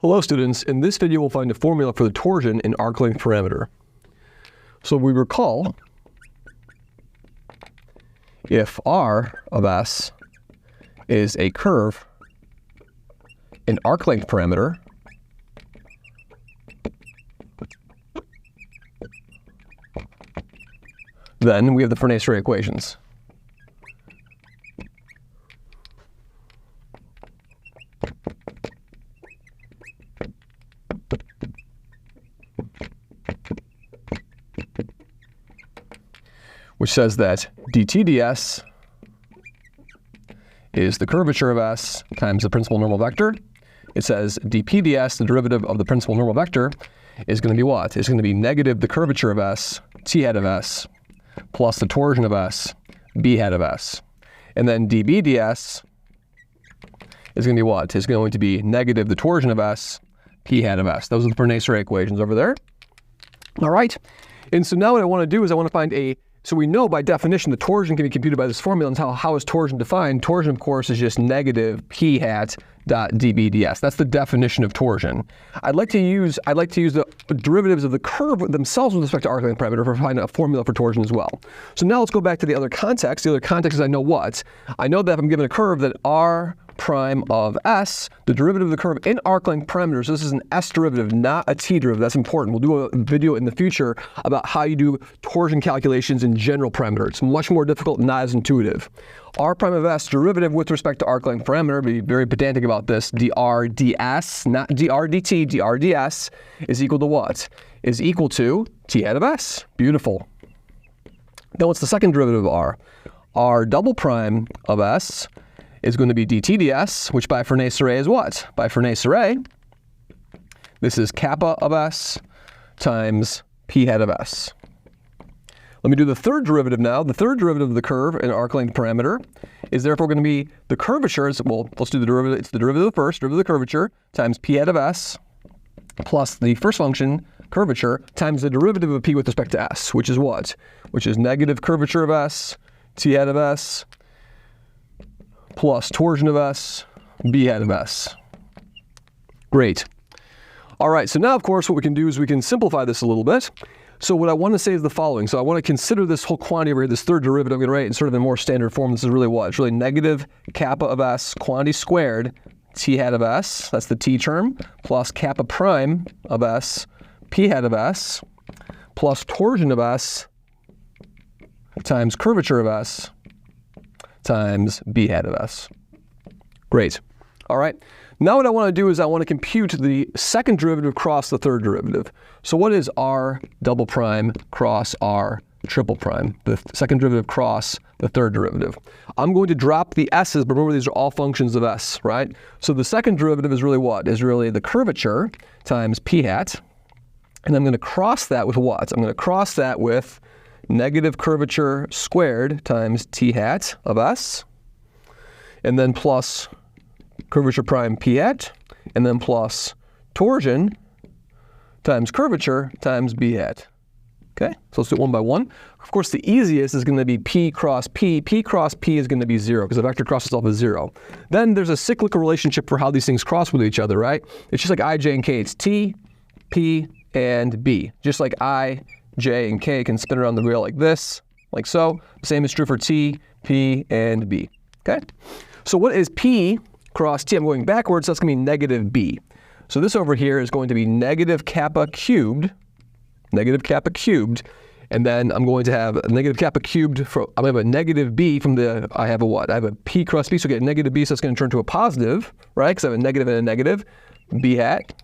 Hello students, in this video we'll find a formula for the torsion in arc length parameter. So we recall, if R of S is a curve in arc length parameter, then we have the Frenet-Serret equations. Which says that dt ds is the curvature of S times the principal normal vector. It says dp ds, the derivative of the principal normal vector, is going to be what? It's going to be negative the curvature of S, t hat of S, plus the torsion of S, b hat of S. And then db ds is going to be what? It's going to be negative the torsion of S, p hat of S. Those are the Frenet-Serret equations over there. All right. And so now what I want to do is I want to find so we know by definition the torsion can be computed by this formula. And how is torsion defined? Torsion, of course, is just negative p hat dot db ds. That's the definition of torsion. I'd like to use the derivatives of the curve themselves with respect to arc length parameter for finding a formula for torsion as well. So now let's go back to the other context. The other context is I know what? I know that if I'm given a curve that r prime of S, the derivative of the curve in arc length parameters, this is an S derivative, not a T derivative. That's important. We'll do a video in the future about how you do torsion calculations in general parameter. It's much more difficult, not as intuitive. R prime of S derivative with respect to arc length parameter, be very pedantic about this, dr ds, not dr dt, dr ds is equal to what? Is equal to t hat of S. Beautiful. Now what's the second derivative of R? R double prime of S is going to be dt ds, which by Frenet-Serret is what? By Frenet-Serret, this is kappa of S times p hat of S. Let me do the third derivative now. The third derivative of the curve in arc length parameter is therefore going to be the curvature. Well, let's do the derivative. It's the derivative of the first, derivative of the curvature, times p hat of S, plus the first function, curvature, times the derivative of p with respect to S, which is what? Which is negative curvature of S, t hat of S, plus torsion of S, b hat of S. Great. All right, so now, of course, what we can do is we can simplify this a little bit. So what I want to say is the following. So I want to consider this whole quantity over here, this third derivative, I'm going to write it in sort of a more standard form. This is really what? It's really negative kappa of S, quantity squared, t hat of S, that's the t term, plus kappa prime of S, p hat of S, plus torsion of S, times curvature of S, times b hat of S. Great. All right. Now what I want to do is I want to compute the second derivative cross the third derivative. So what is r double prime cross r triple prime? The second derivative cross the third derivative. I'm going to drop the s's, but remember these are all functions of s, right? So the second derivative is really what? Is really the curvature times p hat. And I'm going to cross that with what? I'm going to cross that with negative curvature squared times t hat of S, and then plus curvature prime p hat, and then plus torsion times curvature times b hat. Okay, so let's do it one by one. Of course, the easiest is going to be p cross p. P cross p is going to be 0 because the vector cross itself is 0. Then there's a cyclical relationship for how these things cross with each other, right? It's just like I, j, and k. It's t, p, and b. Just like I, j, and k can spin around the wheel like this, like so. Same is true for t, p, and b. Okay? So what is p cross t? I'm going backwards, so that's going to be negative b. So this over here is going to be negative kappa cubed, and then I'm going to have a negative kappa cubed, I'm going to have a negative b from the, I have a what? I have a p cross b, so I get a negative b, so it's going to turn to a positive, right? Because I have a negative and a negative, b hat.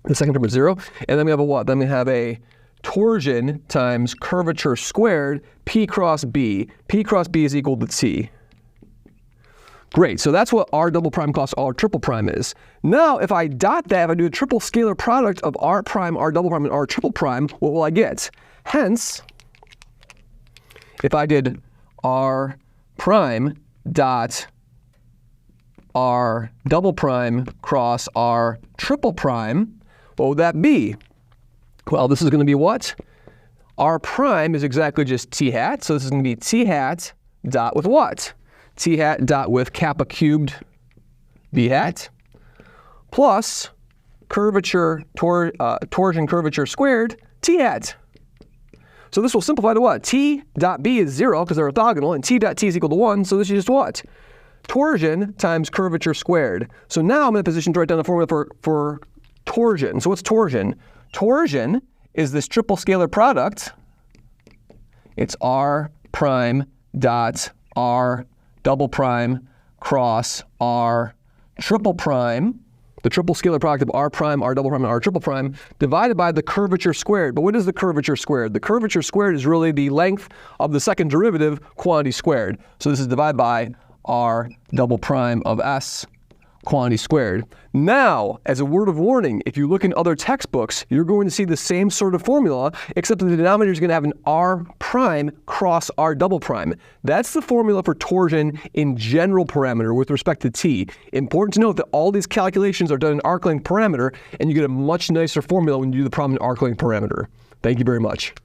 The second term is 0. And then we have a what? Then we have a torsion times curvature squared, p cross b. P cross b is equal to t. Great, so that's what r double prime cross r triple prime is. Now, if I dot that, if I do a triple scalar product of r prime, r double prime, and r triple prime, what will I get? Hence, if I did r prime dot r double prime cross r triple prime, what would that be? Well, this is going to be what? R prime is exactly just t hat, so this is going to be t hat dot with what? T hat dot with kappa cubed b hat plus curvature, torsion curvature squared, t hat. So this will simplify to what? T dot b is 0 because they're orthogonal, and t dot t is equal to 1, so this is just what? Torsion times curvature squared. So now I'm in a position to write down the formula for torsion. So what's torsion? Torsion is this triple scalar product. It's r prime dot r double prime cross r triple prime, the triple scalar product of r prime, r double prime, and r triple prime, divided by the curvature squared. But what is the curvature squared? The curvature squared is really the length of the second derivative quantity squared. So this is divided by r double prime of s quantity squared. Now, as a word of warning, if you look in other textbooks, you're going to see the same sort of formula, except that the denominator is going to have an r prime cross r double prime. That's the formula for torsion in general parameter with respect to t. Important to note that all these calculations are done in arc length parameter, and you get a much nicer formula when you do the problem in arc length parameter. Thank you very much.